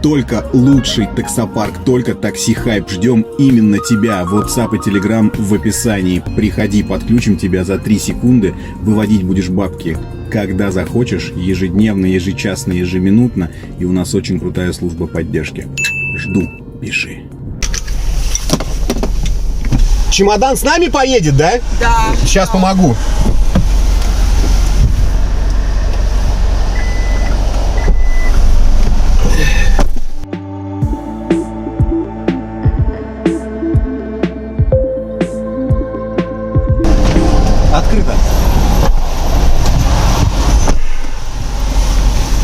Только лучший таксопарк, только Такси Хайп. Ждем именно тебя. WhatsApp и Telegram в описании. Приходи, подключим тебя за 3 секунды. Выводить будешь бабки, когда захочешь, ежедневно, ежечасно, ежеминутно. И у нас очень крутая служба поддержки. Жду, пиши. Чемодан с нами поедет, да? Да. Сейчас помогу. Открыто.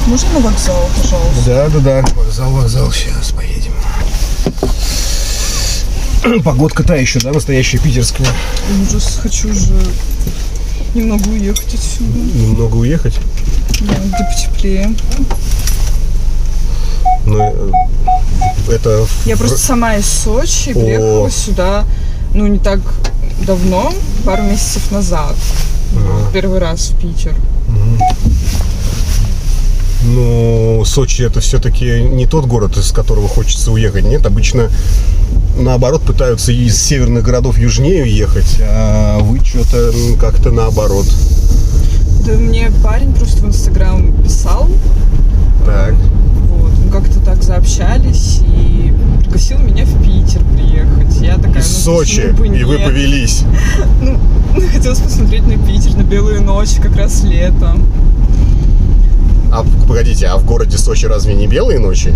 Можно на вокзал, пожалуйста? Да. Вокзал. Сейчас поедем. Погодка-то еще, да, настоящая питерская. Ужас, хочу уже немного уехать отсюда. Немного уехать? Да, где потеплее. Ну, это... Я просто сама из Сочи приехала сюда, ну, не так давно, пару месяцев назад. Первый раз в Питер. Ну, Сочи это все-таки не тот город, из которого хочется уехать. Нет, обычно наоборот пытаются из северных городов южнее уехать, а вы что-то как-то наоборот. Да мне парень просто в Инстаграм писал. Так. Вот, мы как-то так заобщались и пригласил меня в Питер приехать. Я такая, Из Сочи, и вы нет. повелись. Ну, хотелось посмотреть на Питер, на белые ночи, как раз летом. А погодите, а в городе Сочи разве не белые ночи?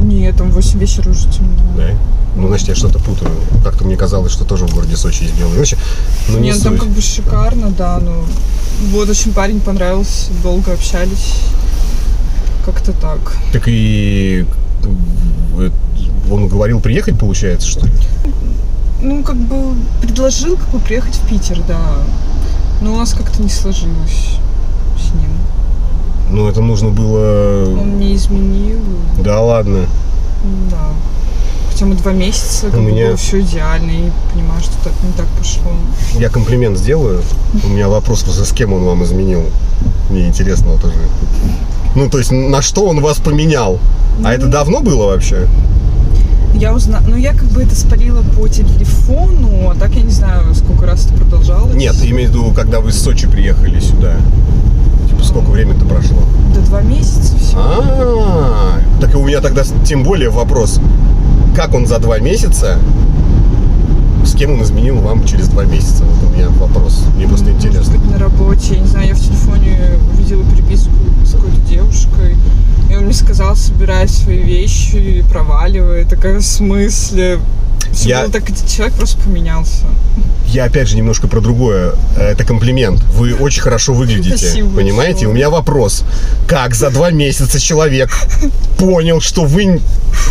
Нет, там в 8 вечера уже темно. Да. Ну, значит, я что-то путаю. Как-то мне казалось, что тоже в городе Сочи есть белые ночи. Но не Нет, там суть. как бы шикарно, да, ну. Вот очень парень понравился, долго общались. Как-то так. Так и он говорил приехать, получается, что ли? Ну, как бы предложил как бы приехать в Питер, да. Но у нас как-то не сложилось с ним. Ну, это нужно было... Он мне изменил. Да ладно. Да. Хотя мы 2 месяца, как бы было все идеально, и понимаю, что так не так пошло. Я комплимент сделаю. У меня вопрос просто, с кем он вам изменил. Мне интересно тоже. Ну, то есть, на что он вас поменял? А это давно было вообще? Я узнала, ну я как бы это спалила по телефону, а так я не знаю, сколько раз это продолжалось. Нет, имею в виду, когда вы из Сочи приехали сюда. Типа, сколько времени-то прошло? Да 2 месяца всего. Так и у меня тогда тем более вопрос. Как он за 2 месяца, с кем он изменил вам через 2 месяца? Вот у меня вопрос. Мне просто интересно. На работе, я не знаю, я в телефоне увидела переписку с какой-то девушкой, и он мне сказал собирать свои вещи и проваливай. Такая, в смысле? Все было так, человек просто поменялся. Я опять же немножко про другое. Это комплимент. Вы очень хорошо выглядите. Спасибо, понимаете? большое. У меня вопрос. Как за 2 месяца человек понял, что вы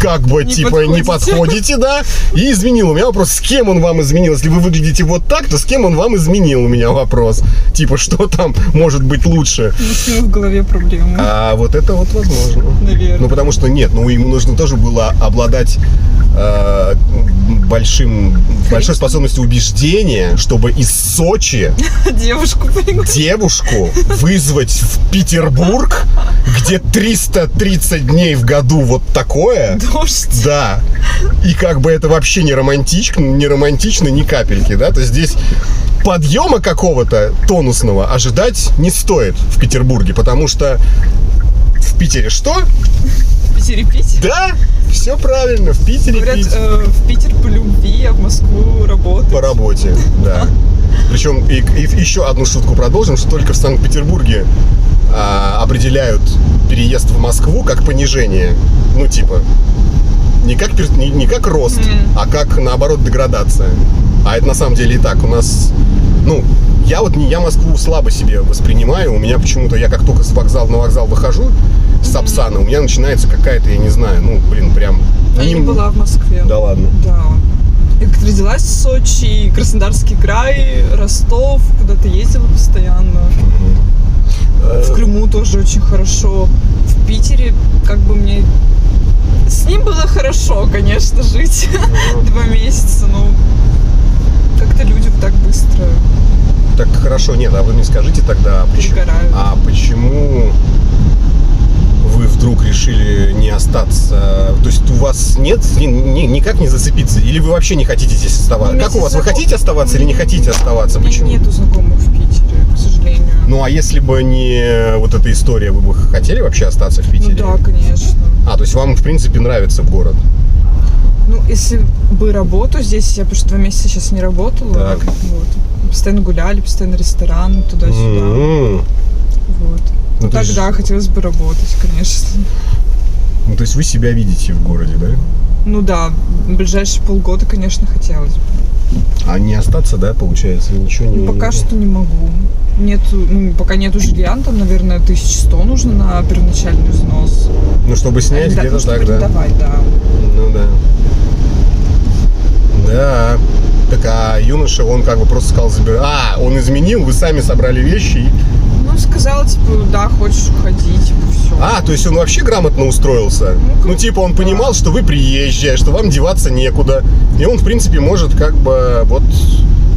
как бы не подходите, да? И изменил. У меня вопрос, с кем он вам изменил? Если вы выглядите вот так, то с кем он вам изменил? У меня вопрос. Типа, что там может быть лучше? Ну, с ним в голове проблемы. А вот это вот возможно. Наверное. Ну, потому что нет, ему нужно тоже было обладать большой способностью убеждения, чтобы из Сочи девушку вызвать в Петербург, где 330 дней в году вот такое. Дождь. Да. И как бы это вообще не романтично, ни капельки, да? То есть здесь подъема какого-то тонусного ожидать не стоит в Петербурге, потому что в Питере что? В Питере пить? Да, все правильно, в Питере говорят, пить. В Питер по любви, а в Москву работать. По работе, да. Причем и еще одну шутку продолжим, что только в Санкт-Петербурге определяют переезд в Москву как понижение. Ну, типа, не как рост, а как, наоборот, деградация. А это на самом деле и так. У нас, я Москву слабо себе воспринимаю. У меня почему-то, я как только на вокзал выхожу с Сапсана, у меня начинается какая-то, я не знаю, прям... Я не была в Москве. Да ладно? Да. Я как-то родилась в Сочи, Краснодарский край, Ростов, куда-то ездила постоянно. В Крыму тоже очень хорошо. В Питере как бы мне... С ним было хорошо, конечно, жить 2 месяца, но как-то люди так быстро... Так хорошо, нет, а вы мне скажите тогда, почему вы вдруг решили не остаться? То есть у вас нет никак не зацепиться? Или вы вообще не хотите здесь оставаться? Ну, Как у вас? Вы хотите оставаться или не хотите оставаться? У меня Почему? нету знакомых в Питере, к сожалению. Ну, а если бы не вот эта история, вы бы хотели вообще остаться в Питере? Ну да, конечно. То есть вам, в принципе, нравится город? Ну, если бы работу здесь, я просто 2 месяца сейчас не работала. Так. Вот. Постоянно гуляли, постоянно ресторан, туда-сюда. Вот. Ну, то есть- Тогда хотелось бы работать, конечно. Ну, то есть вы себя видите в городе, да? Ну да, в ближайшие полгода, конечно, хотелось бы. А не остаться, да, получается? Ничего не... Пока что не могу. Пока нету жилья, там, наверное, 1100 нужно на первоначальный взнос. Ну, чтобы снять Да, где-то чтобы так, да? арендовать, да. Ну, да. Да. Так, а юноша, он как бы просто сказал, он изменил, вы сами собрали вещи и... Ну, сказала, типа, да, хочешь уходить, типа, все. То есть он вообще грамотно устроился? Ну, типа, он понимал, что вы приезжие, что вам деваться некуда. И он, в принципе, может как бы вот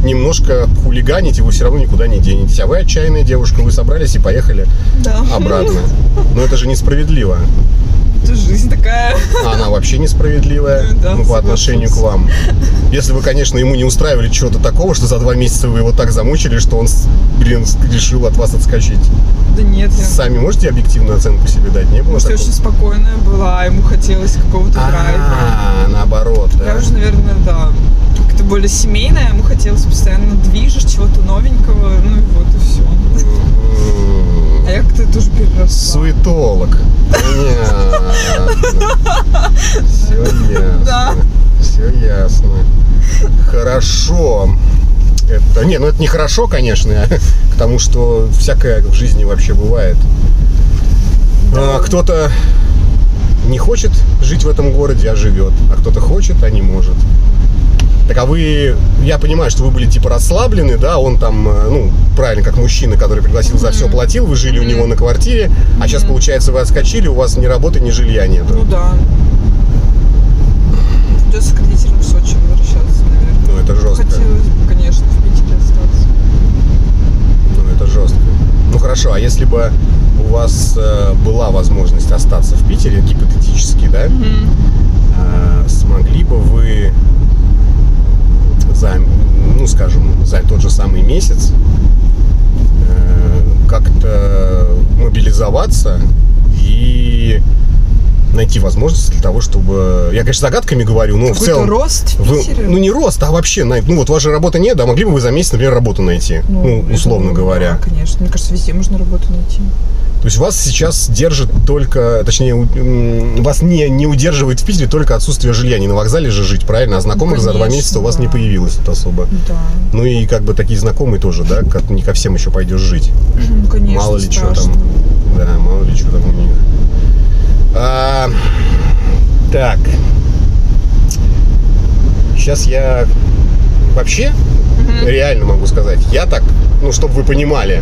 немножко хулиганить, и вы все равно никуда не денетесь. А вы отчаянная девушка, вы собрались и поехали Да. обратно. Но это же несправедливо. Это жизнь такая. Она вообще несправедливая, Да, по отношению к вам. Если вы, конечно, ему не устраивали чего-то такого, что за 2 месяца вы его так замучили, что он, решил от вас отскочить. Да нет, я Сами можете объективную оценку себе дать? Не было может, я такого? очень спокойная была, ему хотелось какого-то драйва. Наоборот, да. Я уже, наверное, да, как-то более семейная, ему хотелось постоянно движешь, чего-то новенького, ну и вот, и все. А я как-то тоже переросла. Суетолог. Понятно. Все ясно. Да. Все ясно. Хорошо. Это не хорошо, конечно, потому что всякое в жизни вообще бывает. Кто-то не хочет жить в этом городе, а живет. А кто-то хочет, а не может. Так, а вы, я понимаю, что вы были типа расслаблены, да, он там, правильно, как мужчина, который пригласил, за все платил, вы жили у него на квартире, а сейчас, получается, вы отскочили, у вас ни работы, ни жилья нету. Ну да. Придется к родителям в Сочи возвращаться, наверное. Ну, это жестко. Хотелось бы, конечно, в Питере остаться. Ну, это жестко. Ну, хорошо, а если бы у вас была возможность остаться в Питере, гипотетически, да, смогли бы вы за тот же самый месяц как-то мобилизоваться и найти возможность для того, чтобы... Я, конечно, загадками говорю, но в целом... рост в Питере? Не рост, а вообще... вот у вас же работы нет, да? Могли бы вы за месяц, например, работу найти? Условно говоря. Да, конечно. Мне кажется, везде можно работу найти. То есть вас сейчас держит только... Точнее, вас не удерживает в Питере только отсутствие жилья. Не на вокзале же жить, правильно? А знакомых за 2 месяца у вас не появилось особо. Да. Ну и как бы такие знакомые тоже, да? Не ко всем еще пойдешь жить. Ну, конечно, Мало ли что страшно. там. Да, мало ли что там у них. Так. Сейчас я вообще реально могу сказать, я так, чтобы вы понимали,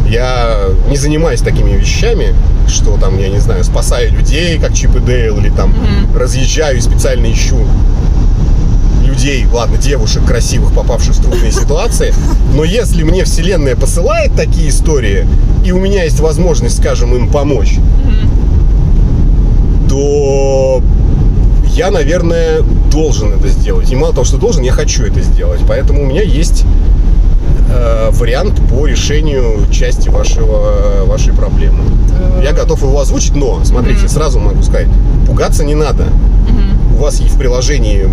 я не занимаюсь такими вещами, что там, я не знаю, спасаю людей, как Чип и Дейл, или там разъезжаю и специально ищу людей, ладно, девушек красивых, попавших в трудные ситуации. Но если мне вселенная посылает такие истории, и у меня есть возможность, скажем, им помочь, то я, наверное, должен это сделать. И мало того, что должен, я хочу это сделать. Поэтому у меня есть вариант по решению части вашей проблемы. Я готов его озвучить, но, смотрите, сразу могу сказать, пугаться не надо. У вас есть в приложении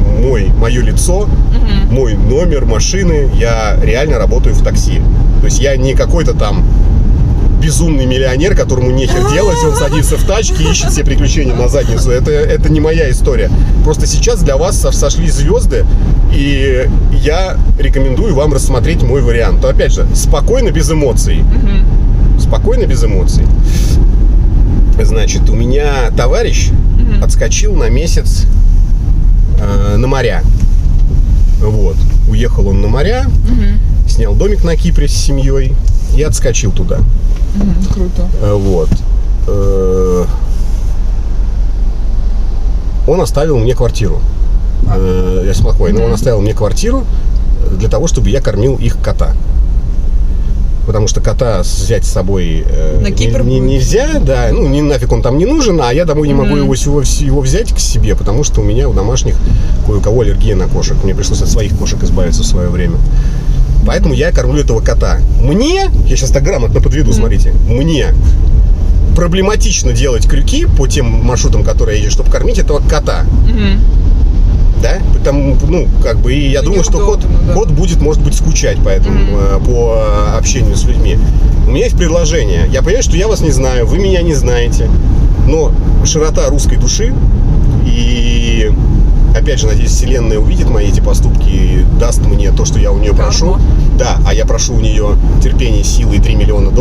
мое лицо, мой номер машины, я реально работаю в такси. То есть я не какой-то там безумный миллионер, которому нехер делать, он садится в тачке и ищет себе приключения на задницу. Это не моя история. Просто сейчас для вас сошлись звезды, и я рекомендую вам рассмотреть мой вариант. То опять же, спокойно, без эмоций. Спокойно, без эмоций. Значит, у меня товарищ отскочил на месяц на моря. Вот. Уехал он на моря, снял домик на Кипре с семьей и отскочил туда. Круто. Вот. Он оставил мне квартиру. Я спокойно. Он оставил мне квартиру для того, чтобы я кормил их кота. потому что кота взять с собой На Кипр нельзя, да, ну, нафиг он там не нужен, а я домой не могу его взять к себе, потому что у меня у домашних кое-у-кого аллергия на кошек. Мне пришлось от своих кошек избавиться в свое время. Поэтому я кормлю этого кота. Мне, я сейчас так грамотно подведу, смотрите, мне проблематично делать крюки по тем маршрутам, которые я езжу, чтобы кормить этого кота. Да? Потому, ну, как бы, и я думаю, что кот будет, может быть, скучать по общению с людьми. У меня есть предложение. Я понимаю, что я вас не знаю, вы меня не знаете. Но широта русской души и, опять же, надеюсь, Вселенная увидит мои эти поступки и даст мне то, что я у нее прошу. Да, а я прошу у нее терпения, силы и $3 миллиона.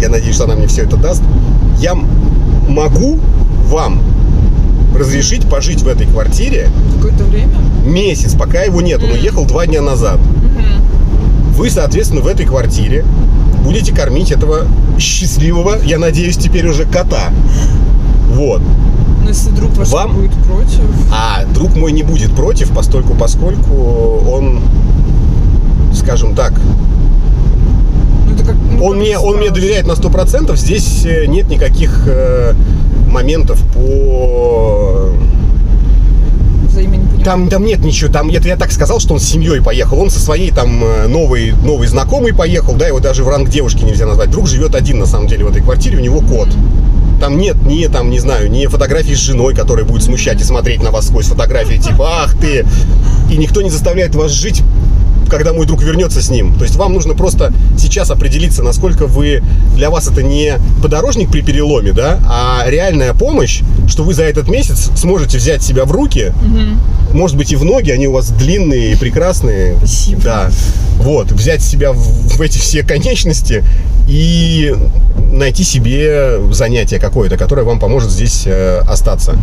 Я надеюсь, что она мне все это даст. Я могу вам разрешить пожить в этой квартире какое-то время? Месяц, пока его нет. Он уехал 2 дня назад. Вы, соответственно, в этой квартире будете кормить этого счастливого, я надеюсь, теперь уже кота. Вот. Но если друг ваш будет против? А друг мой не будет против, поскольку он, скажем так, он мне доверяет на 100%. Здесь нет никаких моментов по... Там нет ничего, там это я так сказал, что он с семьей поехал, он со своей там новой знакомой поехал, да, его даже в ранг девушки нельзя назвать. Друг живет один на самом деле в этой квартире, у него кот. Там нет ни фотографии с женой, которая будет смущать и смотреть на вас сквозь фотографии, типа, ах ты, и никто не заставляет вас жить, когда мой друг вернется с ним. То есть вам нужно просто сейчас определиться, насколько для вас это не подорожник при переломе, да, а реальная помощь, что вы за этот месяц сможете взять себя в руки, может быть, и в ноги, они у вас длинные и прекрасные. Спасибо. Да. Вот, взять себя в эти все конечности и найти себе занятие какое-то, которое вам поможет здесь остаться.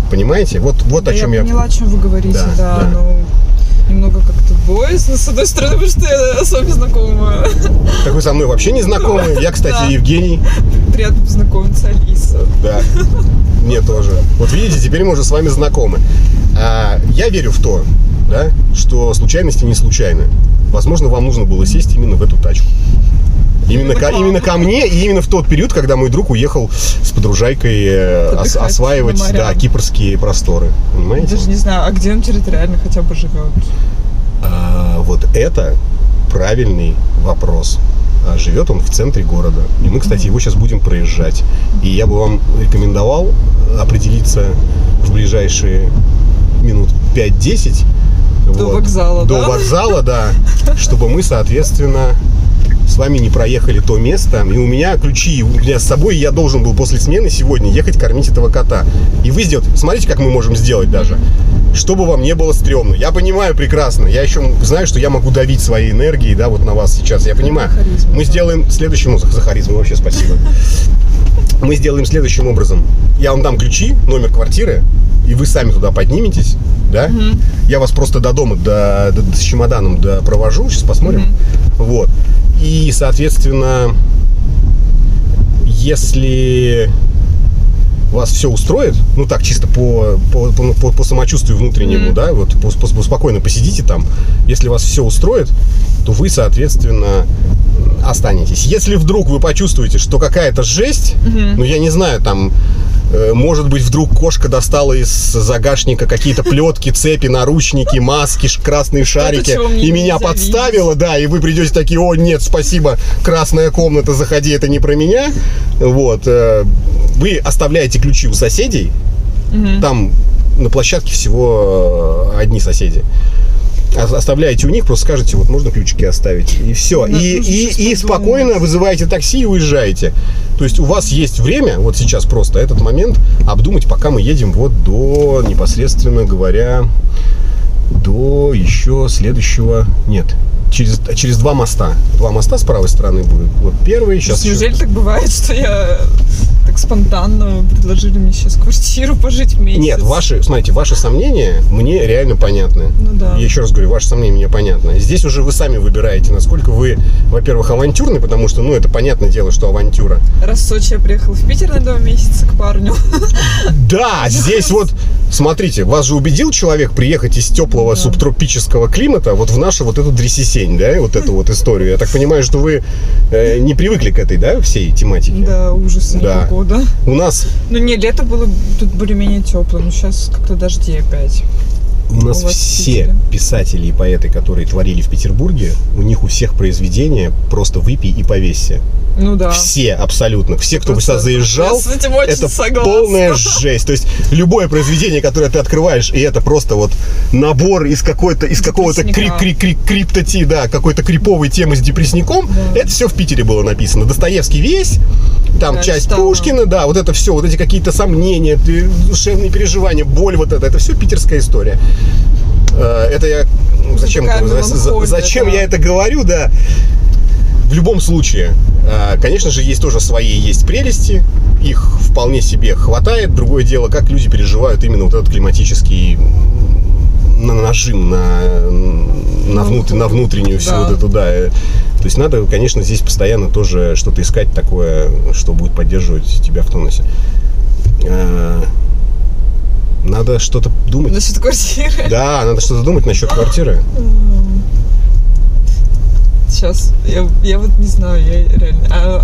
Понимаете? Вот да, о чем я... Я поняла, о чем вы говорите, да. Но немного как-то боязно, с одной стороны, потому что я с вами знакома. Так вы со мной вообще не знакомы. Я, кстати, Евгений. Приятно познакомиться, Алиса. Да, мне тоже. Вот видите, теперь мы уже с вами знакомы. Я верю в то, да, что случайности не случайны. Возможно, вам нужно было сесть именно в эту тачку. Именно ко мне, и именно в тот период, когда мой друг уехал с подружайкой осваивать кипрские просторы. Понимаете? Даже не знаю, а где он территориально хотя бы живет? Вот это правильный вопрос. Живет он в центре города. И мы, кстати, его сейчас будем проезжать. И я бы вам рекомендовал определиться в ближайшие минут 5-10 до вокзала, до вокзала, да, чтобы мы, соответственно, с вами не проехали то место. И у меня ключи, у меня с собой, я должен был после смены сегодня ехать кормить этого кота. И вы сделаете, смотрите, как мы можем сделать даже, чтобы вам не было стрёмно. Я понимаю прекрасно, я еще знаю, что я могу давить своей энергией, да, вот на вас сейчас, я понимаю. Харизма, мы сделаем следующим, за харизму вообще спасибо. Мы сделаем следующим образом. Я вам дам ключи, номер квартиры, и вы сами туда подниметесь, да? Я вас просто до дома, с чемоданом провожу, сейчас посмотрим. Вот. И, соответственно, если вас все устроит, ну так, чисто по самочувствию внутреннему, да, вот спокойно посидите там. Если вас все устроит, то вы, соответственно, останетесь. Если вдруг вы почувствуете, что какая-то жесть, ну, я не знаю, там, может быть, вдруг кошка достала из загашника какие-то плетки, цепи, наручники, маски, красные шарики, и меня подставила, да, и вы придете такие: о, нет, спасибо, красная комната, заходи, это не про меня. Вот. Вы оставляете ключи у соседей, там на площадке всего одни соседи. Оставляете у них, просто скажете: вот можно ключики оставить, и все. И спокойно вызываете такси и уезжаете. То есть у вас есть время, вот сейчас просто этот момент обдумать, пока мы едем вот до, непосредственно говоря, до еще следующего, нет, через 2 моста. 2 моста с правой стороны будет. Вот первый, сейчас. Неужели так бывает, что я так спонтанно предложили мне сейчас квартиру пожить месяц. Нет, смотрите, ваши сомнения мне реально понятны. Ну да. Я еще раз говорю, ваши сомнения мне понятны. Здесь уже вы сами выбираете, насколько вы, во-первых, авантюрный, потому что, это понятное дело, что авантюра. Раз в Сочи я приехала в Питер на 2 месяца к парню. Да, здесь вот, смотрите, вас же убедил человек приехать из теплого субтропического климата вот в нашу вот эту дресисень, да, вот эту вот историю. Я так понимаю, что вы не привыкли к этой, да, всей тематике? Да, ужас, Да. погода. У нас... Лето было тут более-менее теплое, но сейчас как-то дожди опять. У нас У вас в все Питере? писатели и поэты, которые творили в Петербурге, у них у всех произведения просто «выпей и повесься». Ну да. Все, абсолютно. Все, кто бы Просто сюда заезжал, я с этим очень это согласна. полная жесть. То есть любое произведение, которое ты открываешь, и это просто вот набор из какого-то криптоти, да, какой-то криповой темы с депрессником, Да. это все в Питере было написано. Достоевский весь, там Да, часть читала. Пушкина, да, вот это все, вот эти какие-то сомнения, душевные переживания, боль, вот это все питерская история. Это я... Зачем такая меланхолия, зачем да. я это говорю, да? В любом случае, конечно же, есть тоже свои есть прелести, их вполне себе хватает. Другое дело, как люди переживают именно вот этот климатический нажим на внутреннюю всю Да. вот эту, да. То есть надо, конечно, здесь постоянно тоже что-то искать такое, что будет поддерживать тебя в тонусе. Надо что-то думать. Насчет квартиры. Да, надо что-то думать насчет квартиры. Сейчас, я вот не знаю, я реально...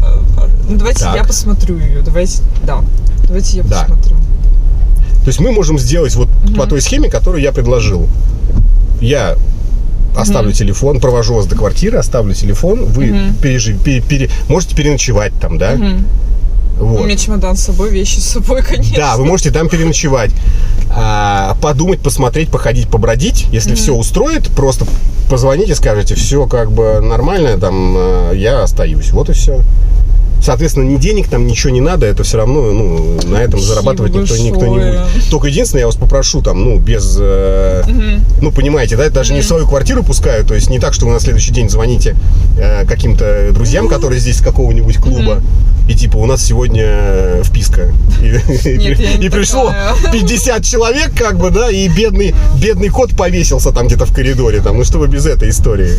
давайте Так. я посмотрю ее, давайте я Да. посмотрю. То есть мы можем сделать вот по той схеме, которую я предложил. Я оставлю телефон, провожу вас до квартиры, оставлю телефон, вы можете переночевать там, да? Вот. У меня чемодан с собой, вещи с собой, конечно. Да, вы можете там переночевать, подумать, посмотреть, походить, побродить. Если все устроит, просто позвоните, скажете, все как бы нормально, там я остаюсь. Вот и все. Соответственно, ни денег там, ничего не надо, это все равно, на этом зарабатывать никто не будет. Только единственное, я вас попрошу там, без, понимаете, да, даже не в свою квартиру пускаю, то есть не так, что вы на следующий день звоните каким-то друзьям, которые здесь с какого-нибудь клуба, и типа у нас сегодня вписка. И пришло 50 человек, как бы, да, и бедный кот повесился там где-то в коридоре, там, чтобы без этой истории.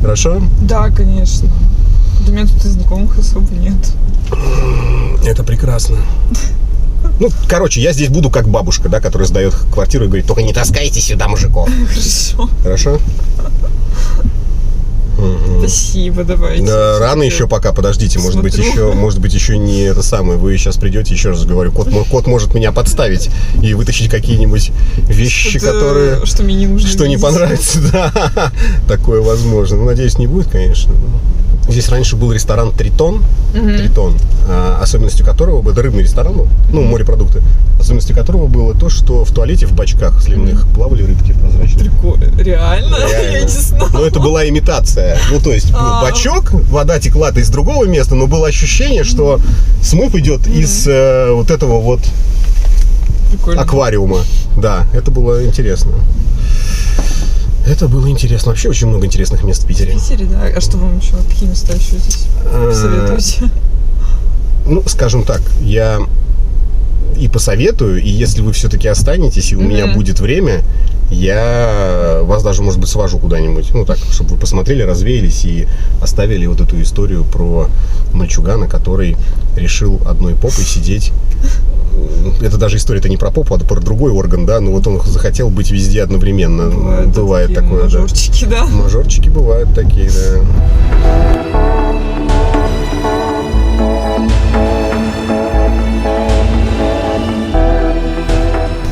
Хорошо? Да, конечно. У меня тут и знакомых особо нет. Это прекрасно. Короче, я здесь буду как бабушка, да, которая сдает квартиру и говорит, только не таскайте сюда мужиков. Хорошо. Хорошо? Спасибо, давайте. Да, рано еще пока, подождите, может быть еще не это самое, вы сейчас придете, еще раз говорю, кот может меня подставить и вытащить какие-нибудь вещи, которые... Что мне не нужно. Что не понравится, да, такое возможно. Надеюсь, не будет, конечно. Здесь раньше был ресторан «Тритон», особенностью которого был, это рыбный ресторан, морепродукты, особенностью которого было то, что в туалете в бачках сливных плавали рыбки прозрачные. Реально? Я не знала. Но это была имитация. То есть был бачок, вода текла-то из другого места, но было ощущение, что смыв идет из вот этого вот Прикольно. аквариума. Да, это было интересно. Это было интересно. Вообще очень много интересных мест в Питере. В Питере, да. А что вам еще? Какие места еще здесь посоветуете? Скажем так, я и посоветую, и если вы все-таки останетесь, и у меня будет время, я вас даже, может быть, свожу куда-нибудь. Чтобы вы посмотрели, развеялись и оставили вот эту историю про мальчугана, который решил одной попой сидеть. Это даже история-то не про попу, а про другой орган, да, но вот он захотел быть везде одновременно. Бывает такое, мажорчики, да. Мажорчики бывают такие, да.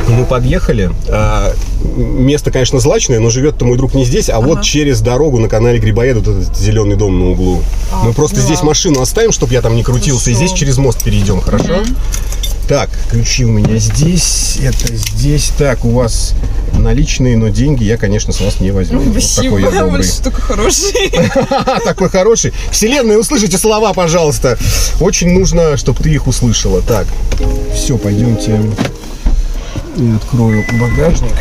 Мы подъехали. Место, конечно, злачное, но живет-то мой друг не здесь, а вот через дорогу на канале Грибоедов, вот этот зеленый дом на углу. Мы просто здесь машину оставим, чтобы я там не крутился, и здесь через мост перейдем, хорошо? Так, ключи у меня здесь, это здесь. Так, у вас наличные, но деньги я, конечно, с вас не возьму. Спасибо, вот такой я добрый. вы такой хороший. Такой хороший. Вселенная, услышите слова, пожалуйста. Очень нужно, чтобы ты их услышала. Так, все, пойдемте. Я открою багажник.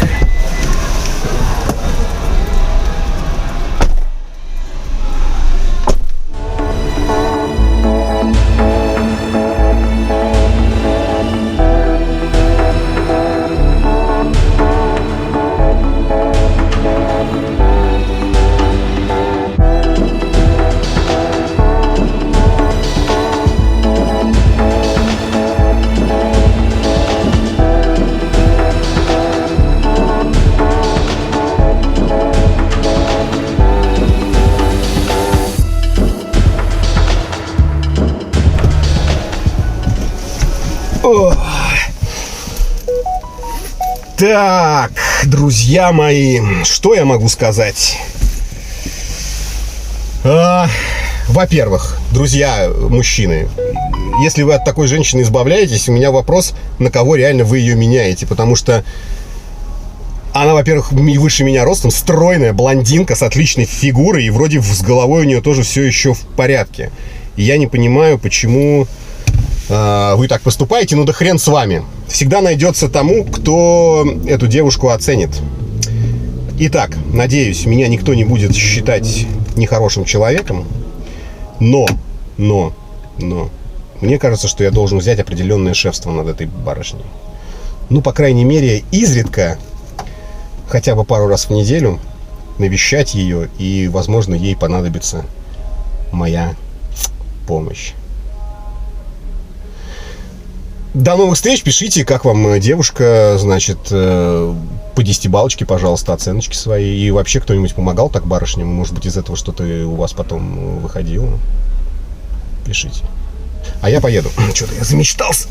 Так, друзья мои, что я могу сказать? Во-первых, друзья мужчины, если вы от такой женщины избавляетесь, у меня вопрос, на кого реально вы ее меняете. Потому что она, во-первых, выше меня ростом, стройная блондинка с отличной фигурой, и вроде с головой у нее тоже все еще в порядке. И я не понимаю, почему вы так поступаете, ну да хрен с вами. Всегда найдется тому, кто эту девушку оценит. Итак, надеюсь, меня никто не будет считать нехорошим человеком. Но, мне кажется, что я должен взять определенное шефство над этой барышней. Ну, по крайней мере, изредка, хотя бы пару раз в неделю, навещать ее, и, возможно, ей понадобится моя помощь. До новых встреч, пишите, как вам девушка, значит, по 10-балочке, пожалуйста, оценочки свои. И вообще кто-нибудь помогал так барышням? Может быть, из этого что-то у вас потом выходило? Пишите. А я поеду. Что-то я замечтался.